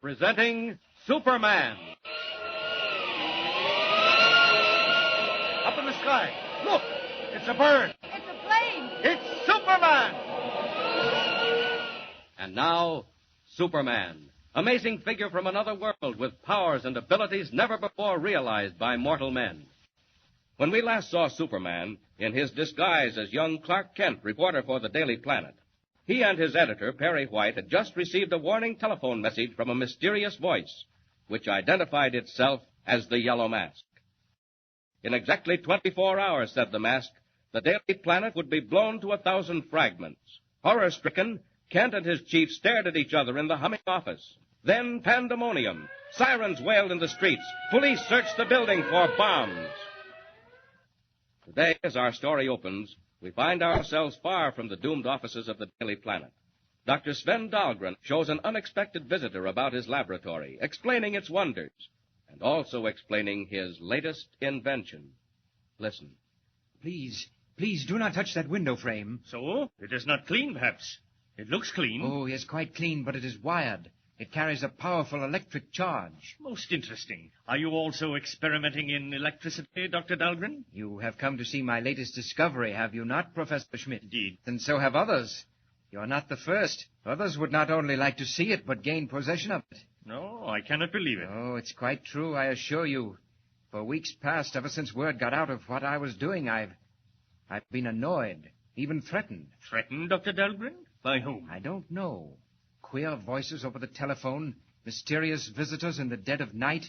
Presenting Superman. Up in the sky. Look! It's a bird. It's a plane. It's Superman! And now, Superman. Amazing figure from another world with powers and abilities never before realized by mortal men. When we last saw Superman in his disguise as young Clark Kent, reporter for the Daily Planet, he and his editor, Perry White, had just received a warning telephone message from a mysterious voice, which identified itself as the Yellow Mask. In exactly 24 hours, said the mask, the Daily Planet would be blown to 1,000 fragments. Horror-stricken, Kent and his chief stared at each other in the humming office. Then pandemonium. Sirens wailed in the streets. Police searched the building for bombs. Today, as our story opens, we find ourselves far from the doomed offices of the Daily Planet. Dr. Sven Dahlgren shows an unexpected visitor about his laboratory, explaining its wonders, and also explaining his latest invention. Listen. Please do not touch that window frame. So? It is not clean, perhaps. It looks clean. Oh, yes, quite clean, but it is wired. It carries a powerful electric charge. Most interesting. Are you also experimenting in electricity, Dr. Dahlgren? You have come to see my latest discovery, have you not, Professor Schmidt? Indeed. And so have others. You're not the first. Others would not only like to see it, but gain possession of it. No, I cannot believe it. Oh, it's quite true, I assure you. For weeks past, ever since word got out of what I was doing, I've been annoyed, even threatened. Threatened, Dr. Dahlgren? By whom? I don't know. Queer voices over the telephone, mysterious visitors in the dead of night.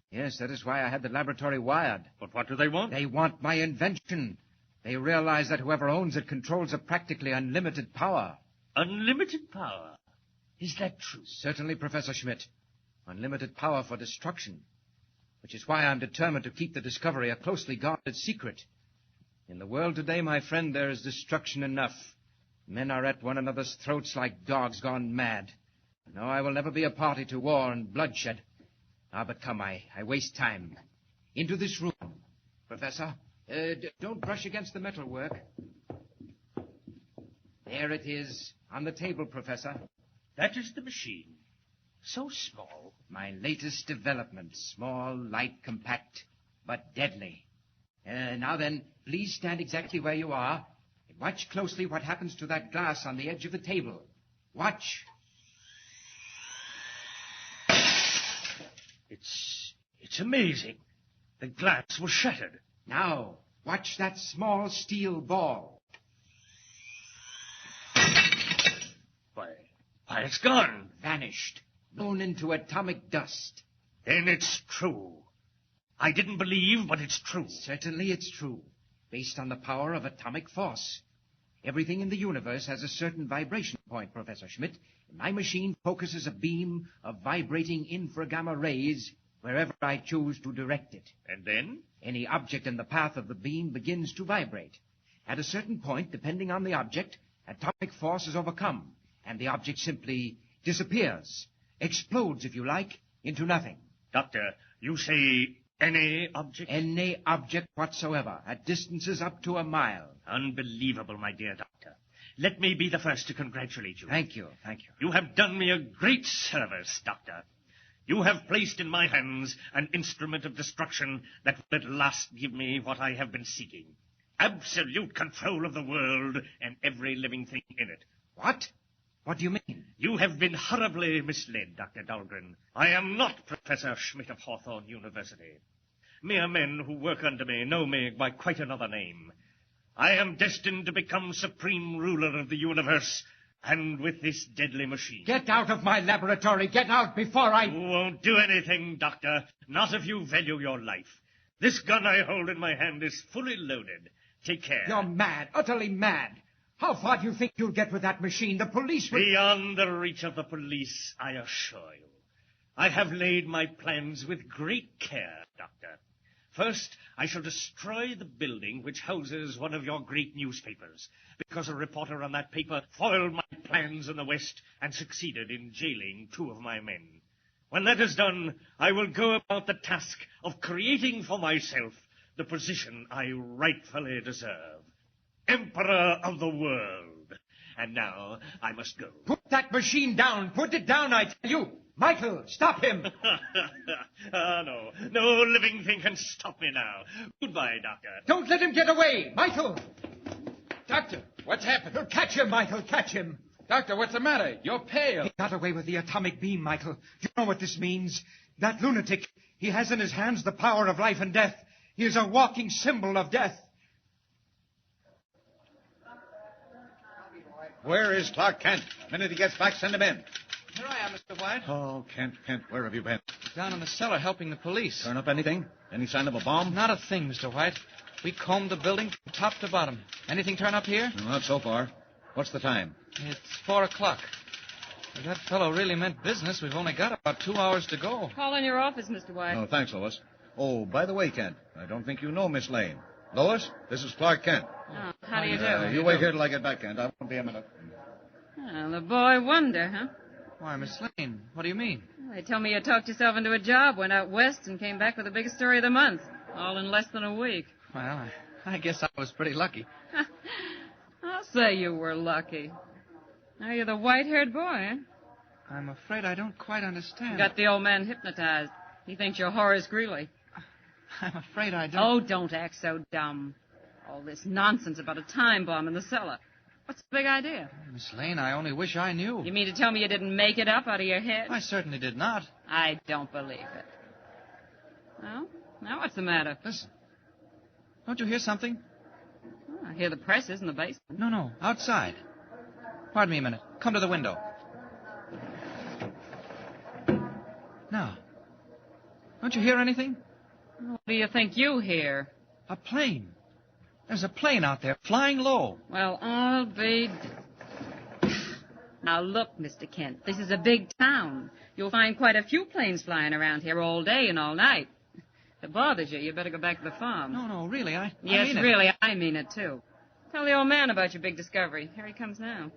Yes, that is why I had the laboratory wired. But what do they want? They want my invention. They realize that whoever owns it controls a practically unlimited power. Unlimited power? Is that true? Certainly, Professor Schmidt. Unlimited power for destruction. Which is why I'm determined to keep the discovery a closely guarded secret. In the world today, my friend, there is destruction enough. Men are at one another's throats like dogs gone mad. No, I will never be a party to war and bloodshed. But come, I waste time. Into this room. Professor, don't brush against the metalwork. There it is, on the table, Professor. That is the machine. So small. My latest development. Small, light, compact, but deadly. Now then, please stand exactly where you are. Watch closely what happens to that glass on the edge of the table. Watch. It's amazing. The glass was shattered. Now, watch that small steel ball. Why, it's gone. Vanished. Blown into atomic dust. Then it's true. I didn't believe, but it's true. Certainly it's true. Based on the power of atomic force. Everything in the universe has a certain vibration point, Professor Schmidt. My machine focuses a beam of vibrating infragamma rays wherever I choose to direct it. And then? Any object in the path of the beam begins to vibrate. At a certain point, depending on the object, atomic force is overcome, and the object simply disappears, explodes, if you like, into nothing. Doctor, you say any object? Any object whatsoever, at distances up to a mile. Unbelievable, my dear doctor. Let me be the first to congratulate you. Thank you. You have done me a great service, Doctor. You have placed in my hands an instrument of destruction that will at last give me what I have been seeking. Absolute control of the world and every living thing in it. What? What do you mean? You have been horribly misled, Dr. Dahlgren. I am not Professor Schmidt of Hawthorne University. Mere men who work under me know me by quite another name. I am destined to become supreme ruler of the universe, and with this deadly machine. Get out of my laboratory! Get out before I... You won't do anything, Doctor. Not if you value your life. This gun I hold in my hand is fully loaded. Take care. You're mad, utterly mad. How far do you think you'll get with that machine? The police will... Beyond the reach of the police, I assure you. I have laid my plans with great care, Doctor. First, I shall destroy the building which houses one of your great newspapers, because a reporter on that paper foiled my plans in the West and succeeded in jailing 2 of my men. When that is done, I will go about the task of creating for myself the position I rightfully deserve. Emperor of the world. And now I must go. Put that machine down. Put it down, I tell you. Michael, stop him! No. No living thing can stop me now. Goodbye, Doctor. Don't let him get away! Michael! Doctor, what's happened? Catch him, Michael, catch him! Doctor, what's the matter? You're pale. He got away with the atomic beam, Michael. You know what this means? That lunatic, he has in his hands the power of life and death. He is a walking symbol of death. Where is Clark Kent? The minute he gets back, send him in. Here I am, Mr. White. Oh, Kent, where have you been? Down in the cellar helping the police. Turn up anything? Any sign of a bomb? Not a thing, Mr. White. We combed the building from top to bottom. Anything turn up here? Not so far. What's the time? It's 4 o'clock. If that fellow really meant business, we've only got about 2 hours to go. Call in your office, Mr. White. Oh, thanks, Lois. Oh, by the way, Kent, I don't think you know Miss Lane. Lois, this is Clark Kent. Oh, how do you do? You wait here till I get back, Kent. I won't be a minute. Well, the boy wonder, huh? Why, Miss Lane, what do you mean? They told me you talked yourself into a job, went out west, and came back with the biggest story of the month, all in less than a week. Well, I guess I was pretty lucky. I'll say you were lucky. Now you're the white-haired boy, eh? I'm afraid I don't quite understand. Got the old man hypnotized. He thinks you're Horace Greeley. I'm afraid I don't... Oh, don't act so dumb. All this nonsense about a time bomb in the cellar. What's the big idea? Miss Lane, I only wish I knew. You mean to tell me you didn't make it up out of your head? I certainly did not. I don't believe it. Well, now what's the matter? Listen. Don't you hear something? Oh, I hear the presses in the basement. No, outside. Pardon me a minute. Come to the window. Now. Don't you hear anything? What do you think you hear? A plane. There's a plane out there flying low. Well, I'll be... Now, look, Mr. Kent, this is a big town. You'll find quite a few planes flying around here all day and all night. If it bothers you, you better go back to the farm. No, really, I Yes, mean it. really, I mean it, too. Tell the old man about your big discovery. Here he comes now.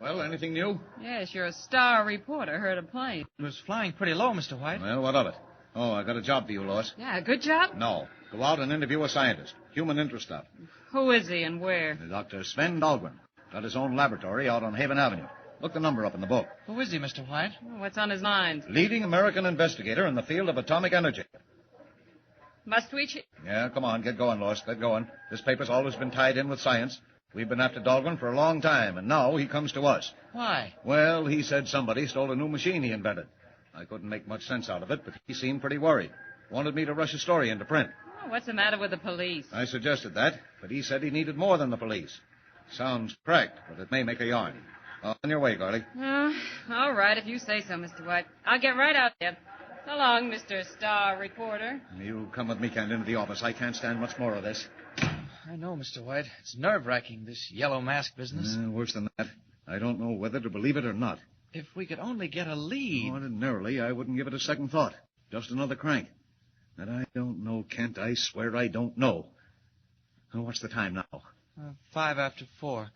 Well, anything new? Yes, you're a star reporter. Heard a plane. It was flying pretty low, Mr. White. Well, what of it? Oh, I got a job for you, Lois. Yeah, good job. No. Go out and interview a scientist. Human interest stuff. Who is he and where? Dr. Sven Dahlgren. Got his own laboratory out on Haven Avenue. Look the number up in the book. Who is he, Mr. White? What's on his mind? Leading American investigator in the field of atomic energy. Must we... Yeah, come on, get going, Lois, get going. This paper's always been tied in with science. We've been after Dahlgren for a long time, and now he comes to us. Why? Well, he said somebody stole a new machine he invented. I couldn't make much sense out of it, but he seemed pretty worried. Wanted me to rush a story into print. Oh, what's the matter with the police? I suggested that, but he said he needed more than the police. Sounds cracked, but it may make a yarn. On your way, Garley. Oh, all right, if you say so, Mr. White. I'll get right out there. So long, Mr. Star Reporter. You come with me, Kent, into the office. I can't stand much more of this. I know, Mr. White. It's nerve-wracking, this yellow mask business. Worse than that. I don't know whether to believe it or not. If we could only get a lead. Ordinarily, I wouldn't give it a second thought. Just another crank. But I don't know, Kent. I swear I don't know. Oh, what's the time now? 5 after 4.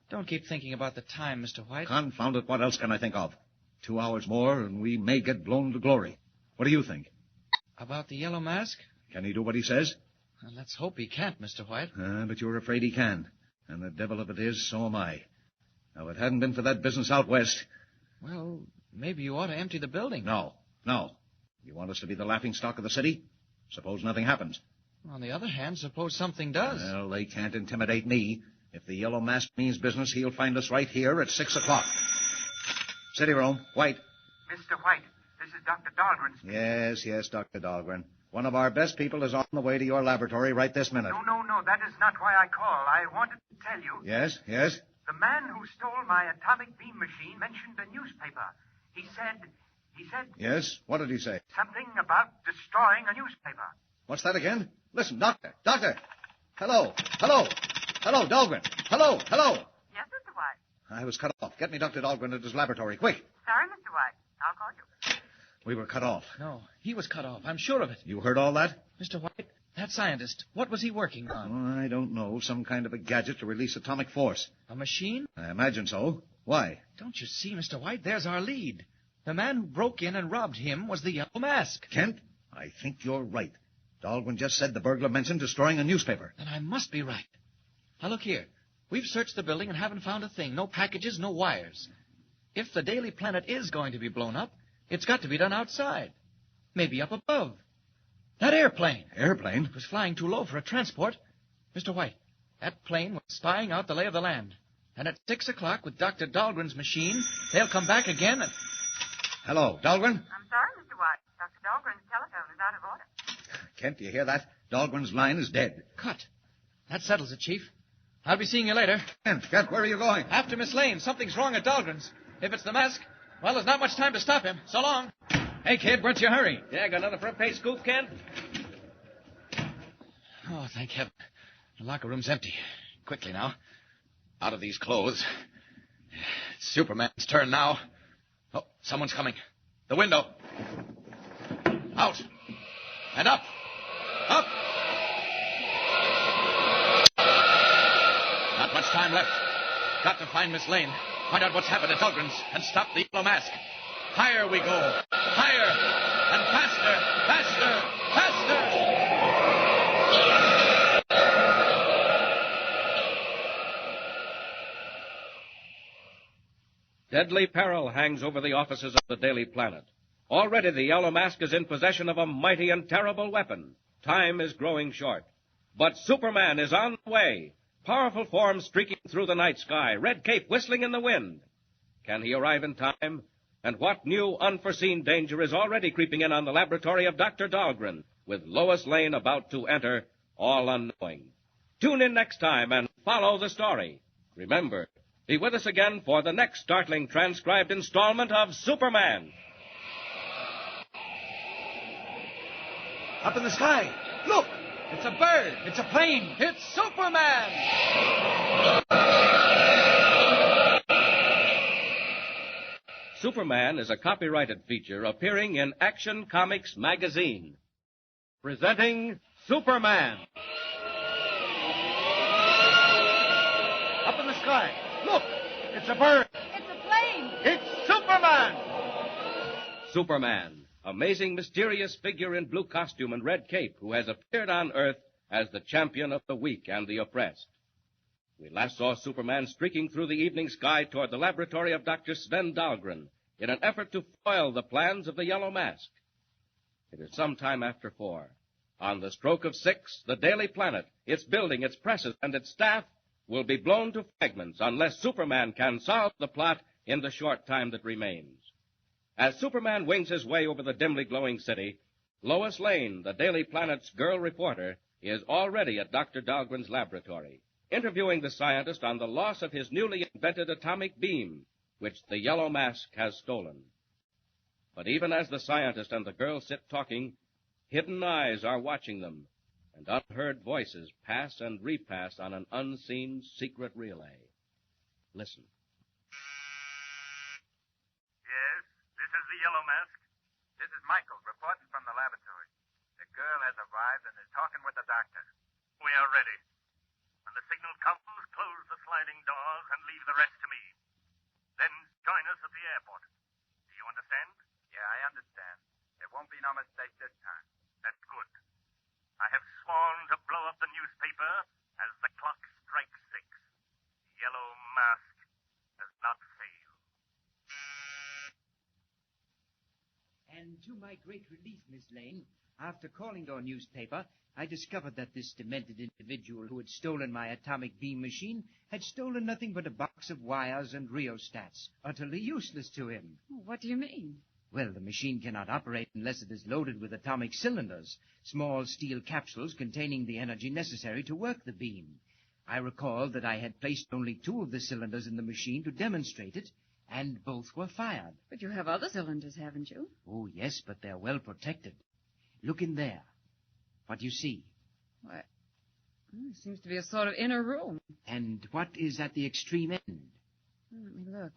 Don't keep thinking about the time, Mr. White. Confound it, what else can I think of? 2 hours more, and we may get blown to glory. What do you think? About the yellow mask? Can he do what he says? Well, let's hope he can't, Mr. White. But you're afraid he can. And the devil of it is, so am I. Now, if it hadn't been for that business out west... Well, maybe you ought to empty the building. No. You want us to be the laughingstock of the city? Suppose nothing happens. On the other hand, suppose something does. Well, they can't intimidate me. If the yellow mask means business, he'll find us right here at 6 o'clock. City room, White. Mr. White, this is Dr. Dahlgren speaking. Yes, Dr. Dahlgren. One of our best people is on the way to your laboratory right this minute. No, that is not why I call. I wanted to tell you. Yes? The man who stole my atomic beam machine mentioned a newspaper. He said... Yes? What did he say? Something about destroying a newspaper. What's that again? Listen, Doctor! Hello, Dahlgren! Hello! Yes, Mr. White. I was cut off. Get me Dr. Dahlgren at his laboratory, quick. Sorry, Mr. White. I'll call you. We were cut off. No, he was cut off. I'm sure of it. You heard all that? Mr. White, that scientist, what was he working on? Oh, I don't know. Some kind of a gadget to release atomic force. A machine? I imagine so. Why? Don't you see, Mr. White? There's our lead. The man who broke in and robbed him was the Yellow Mask. Kent, I think you're right. Dahlgren just said the burglar mentioned destroying a newspaper. Then I must be right. Now, look here. We've searched the building and haven't found a thing. No packages, no wires. If the Daily Planet is going to be blown up, It's got to be done outside. Maybe up above. That airplane. Airplane? It was flying too low for a transport. Mr. White, that plane was spying out the lay of the land. And at 6 o'clock with Dr. Dahlgren's machine, they'll come back again and... Hello, Dahlgren? I'm sorry, Mr. White. Dr. Dahlgren's telephone is out of order. Kent, do you hear that? Dahlgren's line is dead. Cut. That settles it, Chief. I'll be seeing you later. Kent, where are you going? After Miss Lane. Something's wrong at Dahlgren's. If it's the mask, well, there's not much time to stop him. So long. Hey, kid, what's your hurry? Yeah, got another front page scoop, Kent? Oh, thank heaven. The locker room's empty. Quickly now. Out of these clothes. It's Superman's turn now. Oh, someone's coming. The window. Out. And up. Up. Not much time left. Got to find Miss Lane. Find out what's happened at Dahlgren's and stop the yellow mask. Higher we go. Higher. And faster. Faster. Faster. Deadly peril hangs over the offices of the Daily Planet. Already the Yellow Mask is in possession of a mighty and terrible weapon. Time is growing short. But Superman is on the way. Powerful form streaking through the night sky, red cape whistling in the wind. Can he arrive in time? And what new unforeseen danger is already creeping in on the laboratory of Dr. Dahlgren, with Lois Lane about to enter, all unknowing? Tune in next time and follow the story. Remember, be with us again for the next startling transcribed installment of Superman. Up in the sky. Look! It's a bird. It's a plane. It's Superman! Superman is a copyrighted feature appearing in Action Comics magazine. Presenting Superman. Up in the sky. Look! It's a bird. It's a plane. It's Superman! Superman, amazing, mysterious figure in blue costume and red cape who has appeared on Earth as the champion of the weak and the oppressed. We last saw Superman streaking through the evening sky toward the laboratory of Dr. Sven Dahlgren in an effort to foil the plans of the Yellow Mask. It is some time after 4. On the stroke of 6, the Daily Planet, its building, its presses, and its staff will be blown to fragments unless Superman can solve the plot in the short time that remains. As Superman wings his way over the dimly glowing city, Lois Lane, the Daily Planet's girl reporter, is already at Dr. Dahlgren's laboratory, interviewing the scientist on the loss of his newly invented atomic beam, which the Yellow Mask has stolen. But even as the scientist and the girl sit talking, hidden eyes are watching them, and unheard voices pass and repass on an unseen secret relay. Listen. Yes, this is the Yellow Mask. This is Michael, reporting from the laboratory. The girl has arrived and is talking with the doctor. We are ready. When the signal comes, close the sliding doors and leave the rest to me. Then join us at the airport. Do you understand? Yeah, I understand. There won't be no mistake this time. That's good. I have sworn to blow up the newspaper as the clock strikes 6. The Yellow Mask does not fail. And to my great relief, Miss Lane, after calling your newspaper, I discovered that this demented individual who had stolen my atomic beam machine had stolen nothing but a box of wires and rheostats, utterly useless to him. What do you mean? Well, the machine cannot operate unless it is loaded with atomic cylinders, small steel capsules containing the energy necessary to work the beam. I recalled that I had placed only 2 of the cylinders in the machine to demonstrate it, and both were fired. But you have other cylinders, haven't you? Oh, yes, but they're well protected. Look in there. What do you see? Why, it seems to be a sort of inner room. And what is at the extreme end? Let me look.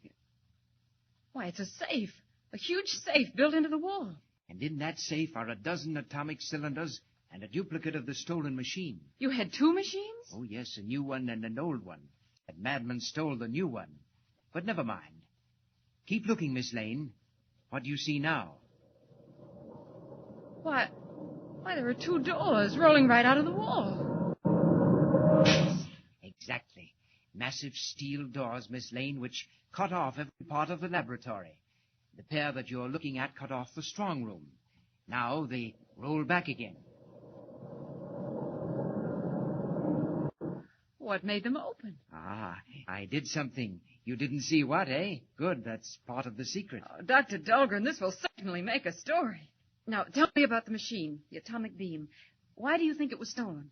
Why, it's a safe. A huge safe built into the wall. And in that safe are a dozen atomic cylinders and a duplicate of the stolen machine. You had 2 machines? Oh, yes, a new one and an old one. That madman stole the new one. But never mind. Keep looking, Miss Lane. What do you see now? Why, there are 2 doors rolling right out of the wall. Exactly. Massive steel doors, Miss Lane, which cut off every part of the laboratory. The pair that you're looking at cut off the strong room. Now they roll back again. What made them open? Ah, I did something. You didn't see what, eh? Good, that's part of the secret. Oh, Dr. Dahlgren, this will certainly make a story. Now, tell me about the machine, the atomic beam. Why do you think it was stolen?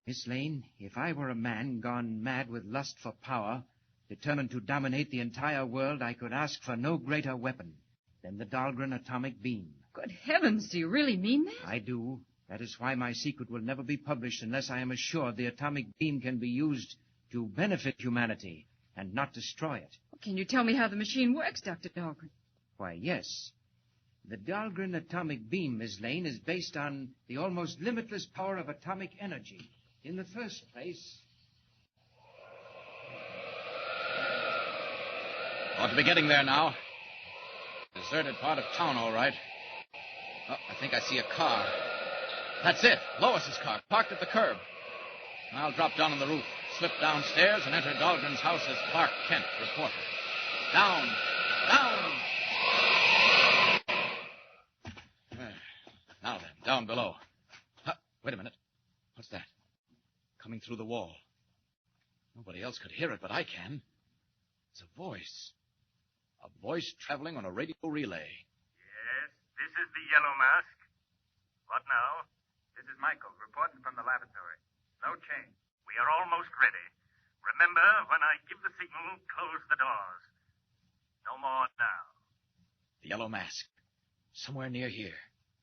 Miss Lane, if I were a man gone mad with lust for power, determined to dominate the entire world, I could ask for no greater weapon than the Dahlgren atomic beam. Good heavens, do you really mean that? I do. That is why my secret will never be published unless I am assured the atomic beam can be used to benefit humanity and not destroy it. Can you tell me how the machine works, Dr. Dahlgren? Why, yes. The Dahlgren atomic beam, Miss Lane, is based on the almost limitless power of atomic energy. In the first place... Ought to be getting there now. Deserted part of town, all right. Oh, I think I see a car. That's it. Lois's car, parked at the curb. I'll drop down on the roof, slip downstairs, and enter Dahlgren's house as Clark Kent, reporter. Down! Down! Now then, down below. Wait a minute. What's that? Coming through the wall. Nobody else could hear it, but I can. It's a voice. A voice traveling on a radio relay. Yes, this is the Yellow Mask. What now? This is Michael, reporting from the laboratory. No change. We are almost ready. Remember, when I give the signal, close the doors. No more now. The Yellow Mask. Somewhere near here.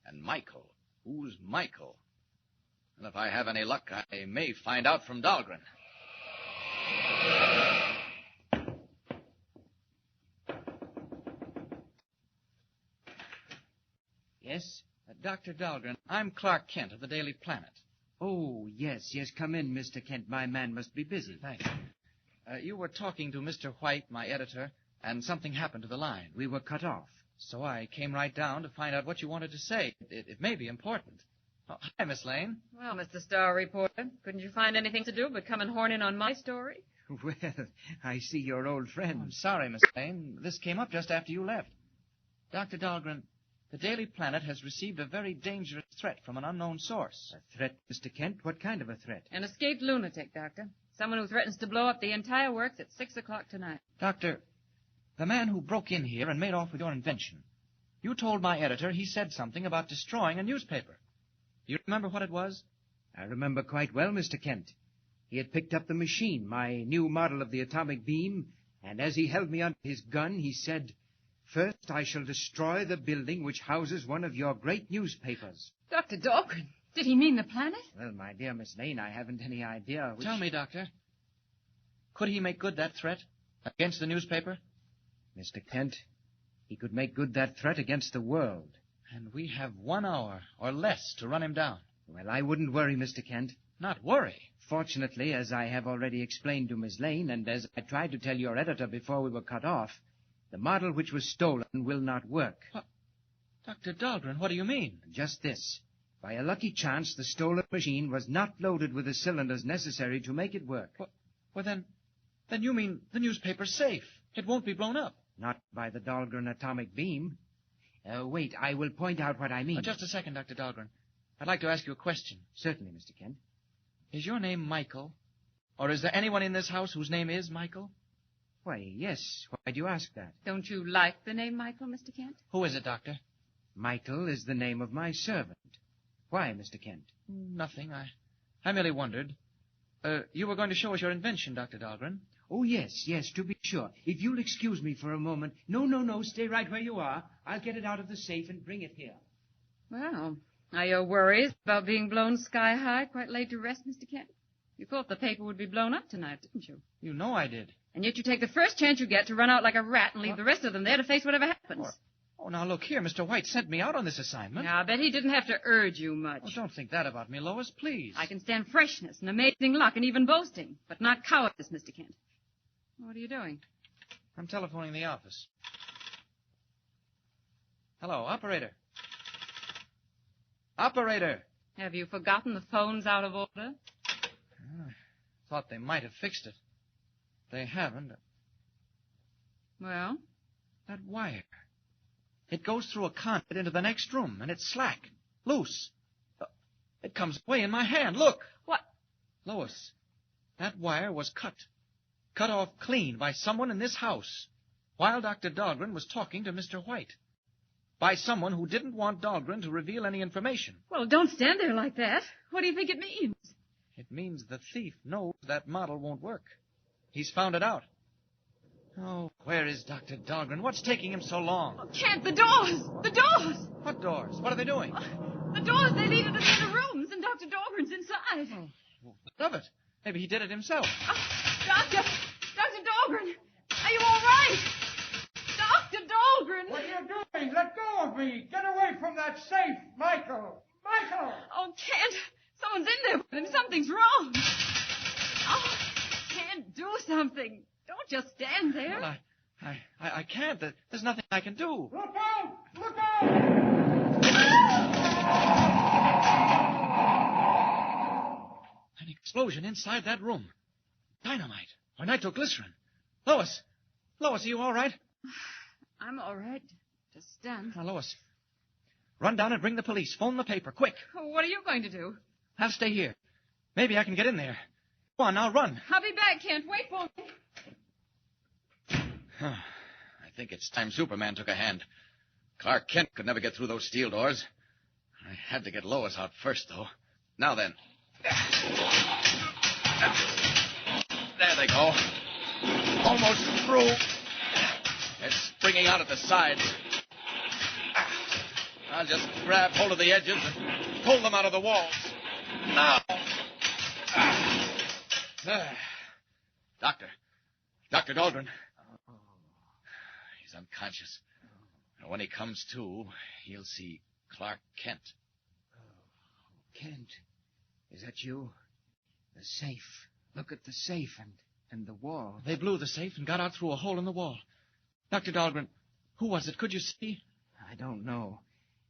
And Michael. Who's Michael? And if I have any luck, I may find out from Dahlgren. Yes? Dr. Dahlgren, I'm Clark Kent of the Daily Planet. Oh, yes, come in, Mr. Kent. My man must be busy. Thanks. You were talking to Mr. White, my editor, and something happened to the line. We were cut off. So I came right down to find out what you wanted to say. It may be important. Oh, hi, Miss Lane. Well, Mr. Star Reporter, couldn't you find anything to do but come and horn in on my story? Well, I see your old friend. I'm sorry, Miss Lane. This came up just after you left. Dr. Dahlgren, the Daily Planet has received a very dangerous threat from an unknown source. A threat, Mr. Kent? What kind of a threat? An escaped lunatic, Doctor. Someone who threatens to blow up the entire works at 6 o'clock tonight. Doctor, the man who broke in here and made off with your invention, you told my editor he said something about destroying a newspaper. Do you remember what it was? I remember quite well, Mr. Kent. He had picked up the machine, my new model of the atomic beam, and as he held me under his gun, he said, "First, I shall destroy the building which houses one of your great newspapers." Dr. Dahlgren, did he mean the planet? Well, my dear Miss Lane, I haven't any idea which... Tell me, Doctor, could he make good that threat against the newspaper? Mr. Kent, he could make good that threat against the world. And we have 1 hour or less to run him down. Well, I wouldn't worry, Mr. Kent. Not worry? Fortunately, as I have already explained to Miss Lane, and as I tried to tell your editor before we were cut off, the model which was stolen will not work. Dr. Dahlgren, what do you mean? Just this. By a lucky chance, the stolen machine was not loaded with the cylinders necessary to make it work. Well, then you mean the newspaper's safe. It won't be blown up. Not by the Dahlgren atomic beam. Wait, I will point out what I mean. Just a second, Dr. Dahlgren. I'd like to ask you a question. Certainly, Mr. Kent. Is your name Michael? Or is there anyone in this house whose name is Michael? Why, yes. Why do you ask that? Don't you like the name Michael, Mr. Kent? Who is it, Doctor? Michael is the name of my servant. Why, Mr. Kent? Nothing. I merely wondered. You were going to show us your invention, Dr. Dahlgren. Oh, yes, to be sure. If you'll excuse me for a moment. No, stay right where you are. I'll get it out of the safe and bring it here. Well, are your worries about being blown sky high quite laid to rest, Mr. Kent? You thought the paper would be blown up tonight, didn't you? You know I did. And yet you take the first chance you get to run out like a rat and leave the rest of them there to face whatever happens. Oh, now look here. Mr. White sent me out on this assignment. Yeah, I bet he didn't have to urge you much. Oh, don't think that about me, Lois, please. I can stand freshness and amazing luck and even boasting, but not cowardice, Mr. Kent. What are you doing? I'm telephoning the office. Hello, operator. Operator! Have you forgotten the phone's out of order? Thought they might have fixed it. They haven't. Well? That wire. It goes through a conduit into the next room, and it's slack, loose. It comes away in my hand. Look. What? Lois, that wire was cut off clean by someone in this house while Dr. Dahlgren was talking to Mr. White. By someone who didn't want Dahlgren to reveal any information. Well, don't stand there like that. What do you think it means? It means the thief knows that model won't work. He's found it out. Oh, where is Dr. Dahlgren? What's taking him so long? Oh, Kent, the doors! The doors! What doors? What are they doing? The doors, they lead into the other rooms, and Dr. Dahlgren's inside. Love it. Maybe he did it himself. Dr. Dahlgren, are you all right? Dr. Dahlgren! What are you doing? Let go of me. Get away from that safe, Michael. Michael! Oh, Kent, someone's in there with him. Something's wrong. Oh, Kent, do something. Don't just stand there. Well, I can't. There's nothing I can do. Look out! Look out! An explosion inside that room. Dynamite or nitroglycerin. Lois, are you all right? I'm all right. Just stand. Now, Lois, run down and bring the police. Phone the paper, quick. What are you going to do? I'll stay here. Maybe I can get in there. Go on, now run. I'll be back, Kent. Wait for me. I think it's time Superman took a hand. Clark Kent could never get through those steel doors. I had to get Lois out first, though. Now then. There they go. Almost through. They're springing out at the sides. I'll just grab hold of the edges and pull them out of the walls. Now. Dr. Dahlgren. He's unconscious. And when he comes to, he'll see Clark Kent. Kent, is that you? The safe. Look at the safe and the wall. They blew the safe and got out through a hole in the wall. Dr. Dahlgren, who was it? Could you see? I don't know.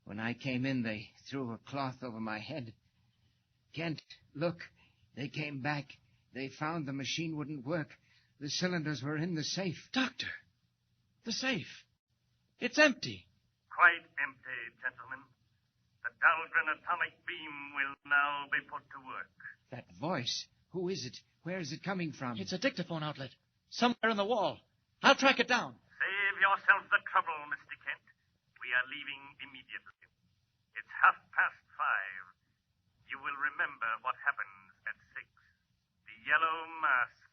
When I came in, they threw a cloth over my head. Kent, look. They came back. They found the machine wouldn't work. The cylinders were in the safe. Doctor, the safe. It's empty. Quite empty, gentlemen. The Dahlgren atomic beam will now be put to work. That voice. Who is it? Where is it coming from? It's a dictaphone outlet. Somewhere in the wall. I'll track it down. Save yourself the trouble, Mr. Kent. We are leaving immediately. It's 5:30. You will remember what happens at 6. The yellow mask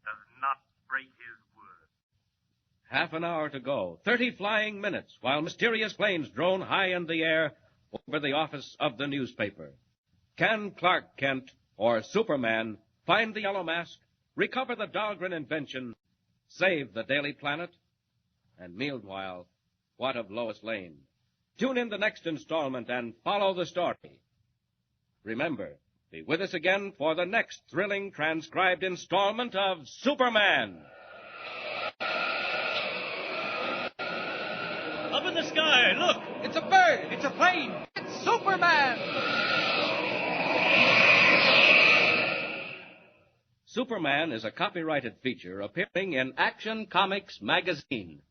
does not break his word. Half an hour to go. 30 flying minutes while mysterious planes drone high in the air over the office of the newspaper. Can Clark Kent or Superman find the yellow mask, recover the Dahlgren invention, save the Daily Planet? And meanwhile, what of Lois Lane? Tune in the next installment and follow the story. Remember, be with us again for the next thrilling transcribed installment of Superman. Up in the sky, look! It's a bird. It's a plane. It's Superman. Superman is a copyrighted feature appearing in Action Comics magazine.